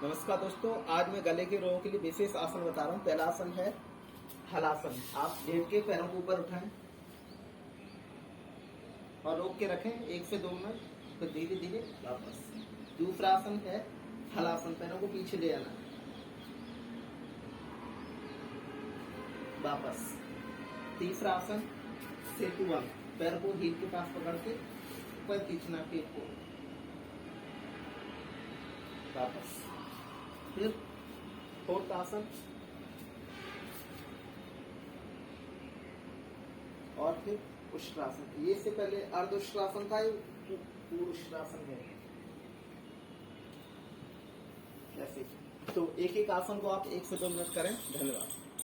नमस्कार दोस्तों, आज मैं गले के रोगों के लिए विशेष आसन बता रहा हूँ। पहला आसन है हलासन। आप लेट के पैरों को ऊपर उठाएं और रोक के रखें 1 से 2 मिनट, फिर धीरे धीरे वापस। दूसरा आसन है हलासन, पैरों को पीछे ले आना, वापस। तीसरा आसन सेतुवन, पैर को हील के पास पकड़ के ऊपर खींचना, पेट को, वापस। फिर फोर्थ आसन और फिर उष्ट्रासन। ये से पहले अर्ध उष्ट्रासन था, ये पूर्ण उष्ट्रासन है। ऐसे तो एक एक आसन को आप 1 से 2 मिनट करें। धन्यवाद।